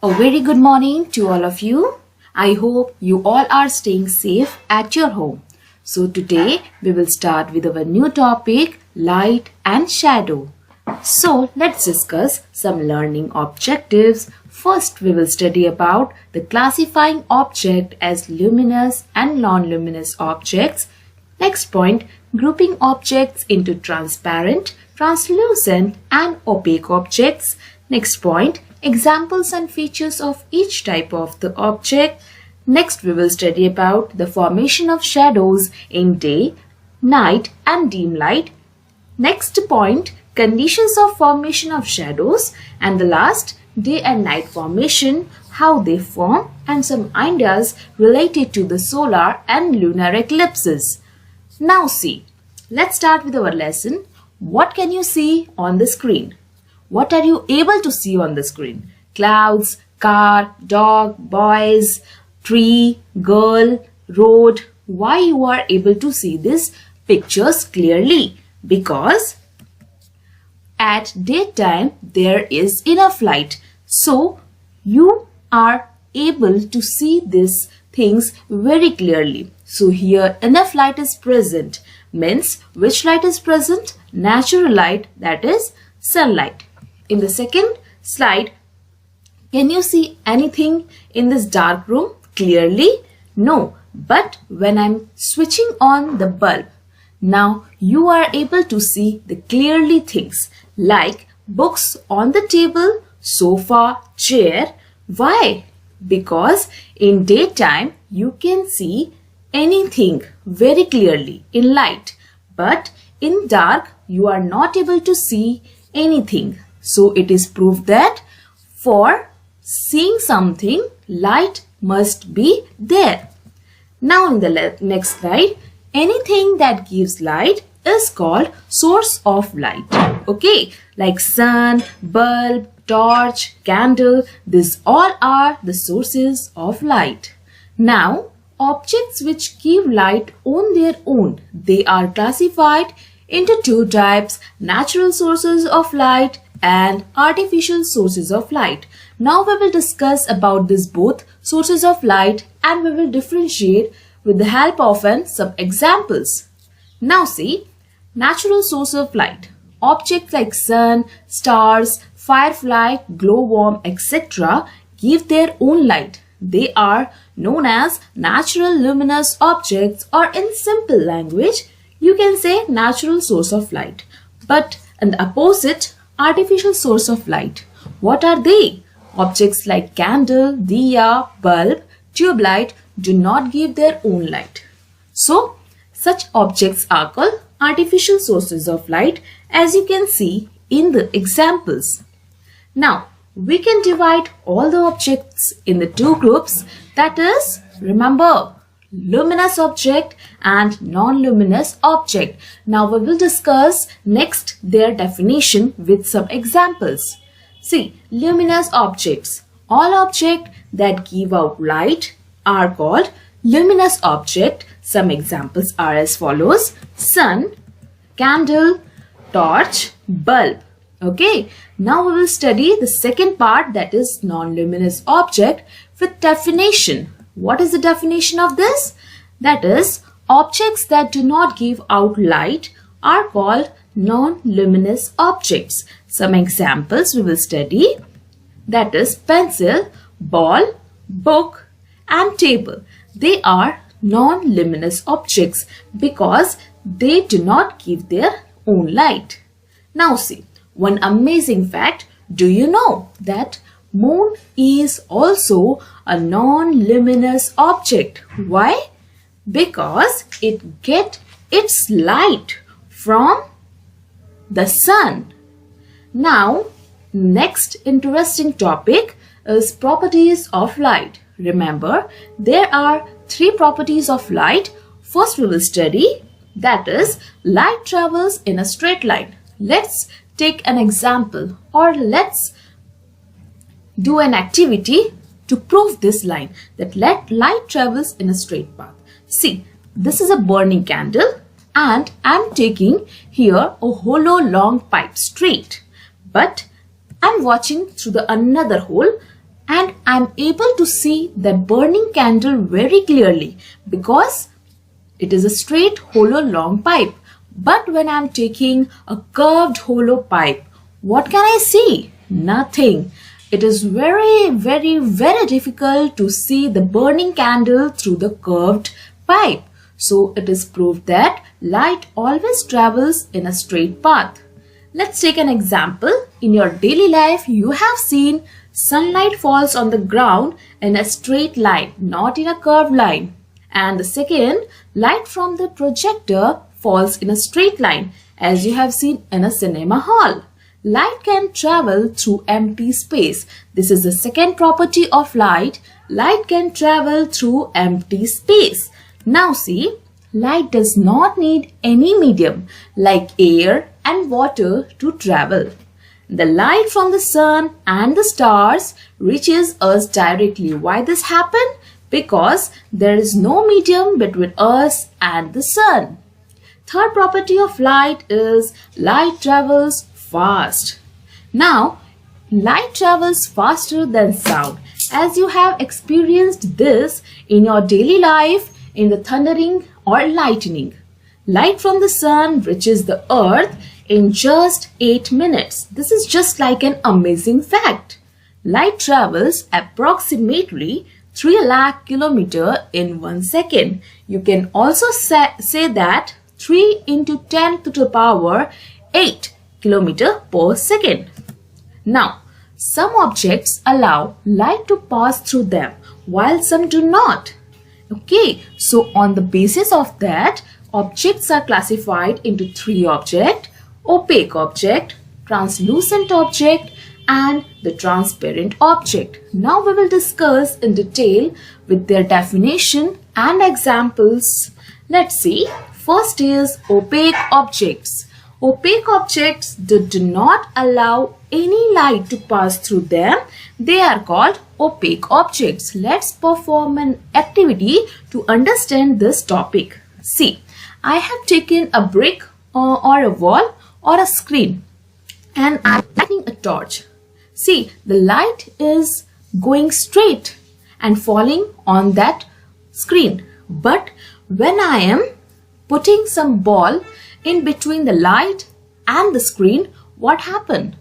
A very good morning to all of you. I hope you all are staying safe at your home. So today we will start with our new topic, light and shadow. So let's discuss some learning objectives. First we will study about the classifying object as luminous and non-luminous objects. Next point, grouping objects into transparent, translucent and opaque objects. Next point, examples and features of each type of the object. Next we will study about the formation of shadows in day, night and dim light. Next point, conditions of formation of shadows, and the last, day and night formation, how they form, and some ideas related to the solar and lunar eclipses. Now see, let's start with our lesson. What can you see on the screen? What are you able to see on the screen? Clouds, car, dog, boys, tree, girl, road. Why you are able to see these pictures clearly? Because at daytime there is enough light. So you are able to see these things very clearly. So here enough light is present. Means which light is present? Natural light, that is sunlight. In the second slide, can you see anything in this dark room clearly? No, but when I'm switching on the bulb, now you are able to see the clearly things like books on the table, sofa, chair. Why? Because in daytime you can see anything very clearly in light, but in dark you are not able to see anything. So it is proof that for seeing something, light must be there. Now in the next slide, anything that gives light is called source of light. Okay, like sun, bulb, torch, candle, these all are the sources of light. Now, objects which give light on their own, they are classified into two types, natural sources of light and artificial sources of light. Now we will discuss about these both sources of light and we will differentiate with the help of some examples. Now see, natural source of light. Objects like sun, stars, firefly, glowworm, etc. give their own light. They are known as natural luminous objects, or in simple language, you can say natural source of light. But in the opposite, artificial source of light. What are they? Objects like candle, diya, bulb, tube light do not give their own light. So, such objects are called artificial sources of light, as you can see in the examples. Now, we can divide all the objects in the two groups, that is, remember, luminous object and non-luminous object. Now we will discuss next their definition with some examples. See, luminous objects. All objects that give out light are called luminous object. Some examples are as follows: sun, candle, torch, bulb. Okay, now we will study the second part, that is non-luminous object with definition. What is the definition of this? That is, objects that do not give out light are called non-luminous objects. Some examples we will study, that is pencil, ball, book and table. They are non-luminous objects because they do not give their own light. Now see, one amazing fact, do you know that moon is also a non-luminous object? Why? Because it gets its light from the sun. Now, next interesting topic is properties of light. Remember, there are three properties of light. First we will study, that is, light travels in a straight line. Let's take an example, or let's do an activity to prove this line, that light travels in a straight path. See, this is a burning candle and I'm taking here a hollow long pipe straight, but I'm watching through the another hole and I am able to see that burning candle very clearly because it is a straight hollow long pipe. But when I am taking a curved hollow pipe, what can I see? Nothing. It is very difficult to see the burning candle through the curved pipe. So it is proved that light always travels in a straight path. Let's take an example. In your daily life, you have seen sunlight falls on the ground in a straight line, not in a curved line. And the second, light from the projector falls in a straight line, as you have seen in a cinema hall. Light can travel through empty space. This is the second property of light. Light can travel through empty space. Now see, light does not need any medium like air and water to travel. The light from the sun and the stars reaches us directly. Why this happen? Because there is no medium between us and the sun. Third property of light is light travels fast. Now, light travels faster than sound. As you have experienced this in your daily life, in the thundering or lightning. Light from the sun reaches the earth in just 8 minutes. This is just like an amazing fact. Light travels approximately 3 lakh kilometers in 1 second. You can also say that 3 into 10 to the power 8 kilometers per second. Now, some objects allow light to pass through them while some do not. Okay, so on the basis of that, objects are classified into 3 objects: opaque object, translucent object, and the transparent object. Now we will discuss in detail with their definition and examples. Let's see. First is opaque objects. Opaque objects that do not allow any light to pass through them, they are called opaque objects. Let's perform an activity to understand this topic. See, I have taken a brick or a wall or a screen and I am lighting a torch. See, the light is going straight and falling on that screen. But when I am putting some ball in between the light and the screen, what happened?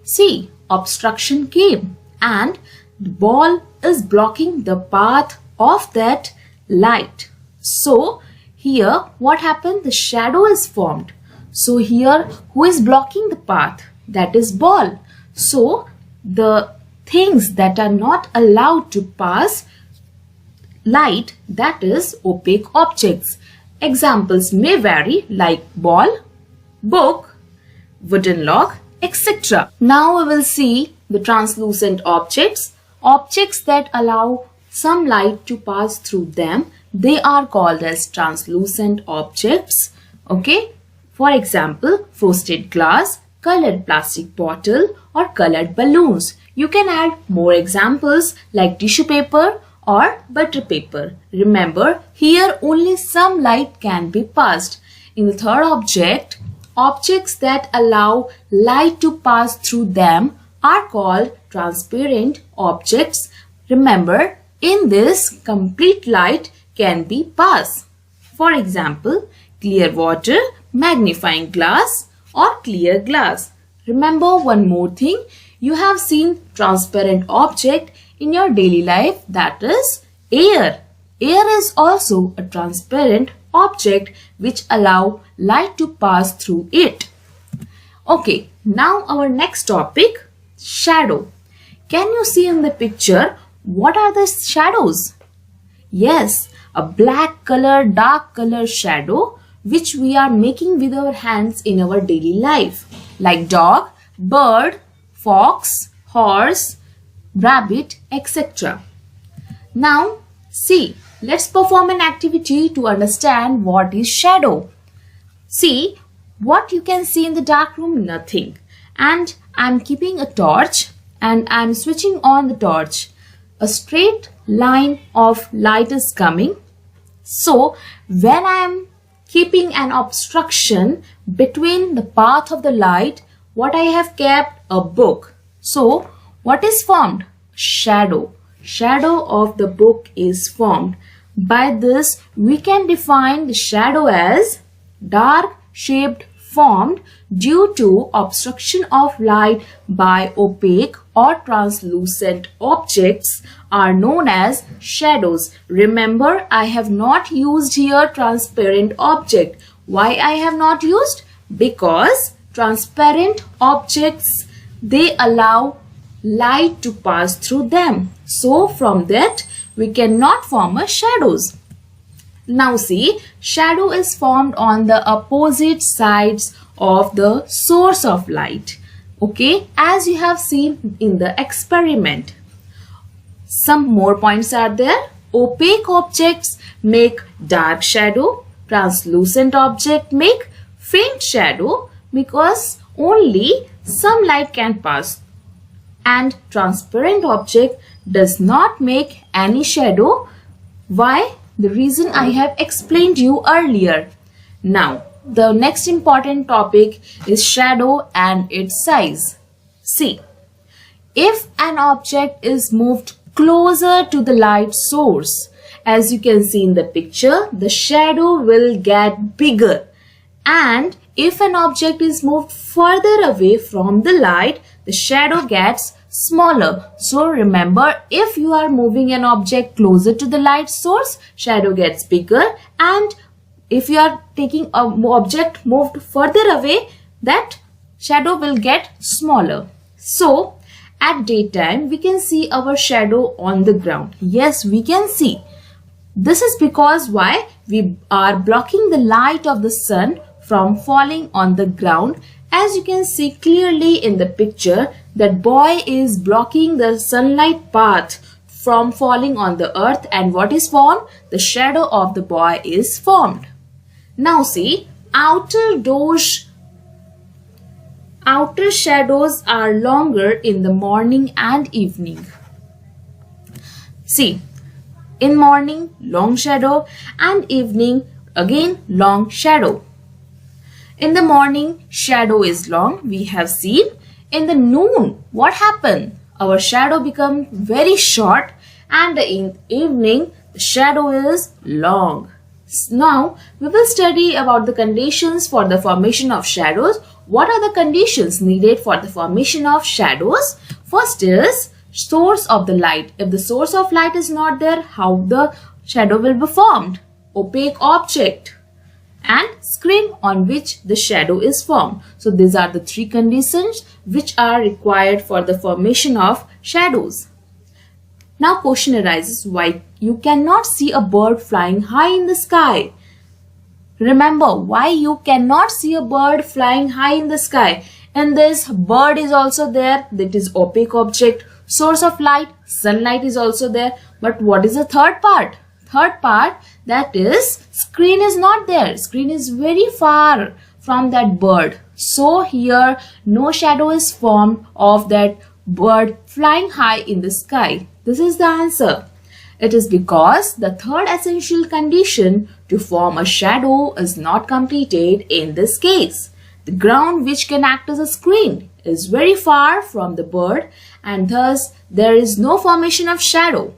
See, obstruction came and the ball is blocking the path of that light. So here what happened? The shadow is formed. So here who is blocking the path? That is ball. So the things that are not allowed to pass light, that is opaque objects. Examples may vary like ball, book, wooden log, etc. Now we will see the translucent objects. Objects that allow some light to pass through them, they are called as translucent objects. Okay. For example, frosted glass, colored plastic bottle or colored balloons. You can add more examples like tissue paper or butter paper. Remember, here only some light can be passed. In the third object, objects that allow light to pass through them are called transparent objects. Remember, in this, complete light can be passed. For example, clear water, magnifying glass or clear glass. Remember one more thing, you have seen transparent object in your daily life, that is air. Air is also a transparent object which allow light to pass through it. Okay, now our next topic, shadow. Can you see in the picture what are the shadows? Yes, a black color, dark color shadow which we are making with our hands in our daily life, like dog, bird, fox, horse, rabbit, etc. Now, see, let's perform an activity to understand what is shadow. See, what you can see in the dark room? Nothing. And I'm keeping a torch and I'm switching on the torch. A straight line of light is coming. So, when I'm keeping an obstruction between the path of the light, what I have kept? A book. So, what is formed? shadow. Shadow of the book is formed. By this, we can define the shadow as dark shaped formed due to obstruction of light by opaque or translucent objects are known as shadows. Remember, I have not used here transparent object. Why I have not used? Because transparent objects, they allow light to pass through them. So from that, we cannot form a shadows. Now see, shadow is formed on the opposite sides of the source of light. Okay, as you have seen in the experiment. Some more points are there. Opaque objects make dark shadow. Translucent objects make faint shadow because only some light can pass. And transparent object does not make any shadow. Why? The reason I have explained you earlier. Now, the next important topic is shadow and its size. See, if an object is moved closer to the light source, as you can see in the picture, the shadow will get bigger. And if an object is moved further away from the light, the shadow gets smaller. So remember, if you are moving an object closer to the light source, shadow gets bigger, and if you are taking an object moved further away, that shadow will get smaller. So at daytime, we can see our shadow on the ground. Yes, we can see. This is because why? We are blocking the light of the sun from falling on the ground. As you can see clearly in the picture, that boy is blocking the sunlight path from falling on the earth, and what is formed? The shadow of the boy is formed. Now see, outer shadows are longer in the morning and evening. See, in morning long shadow and evening again long shadow. In the morning, shadow is long, we have seen. In the noon, what happened? Our shadow becomes very short, and in evening, the shadow is long. Now, we will study about the conditions for the formation of shadows. What are the conditions needed for the formation of shadows? First is source of the light. If the source of light is not there, how the shadow will be formed? Opaque object and screen on which the shadow is formed. So these are the three conditions which are required for the formation of shadows. Now question arises, why you cannot see a bird flying high in the sky? Remember, why you cannot see a bird flying high in the sky? And this bird is also there, that is opaque object. Source of light, sunlight is also there. But what is the third part? Third part, that is screen is not there. Screen is very far from that bird. So here no shadow is formed of that bird flying high in the sky. This is the answer. It is because the third essential condition to form a shadow is not completed in this case. The ground which can act as a screen is very far from the bird, and thus there is no formation of shadow.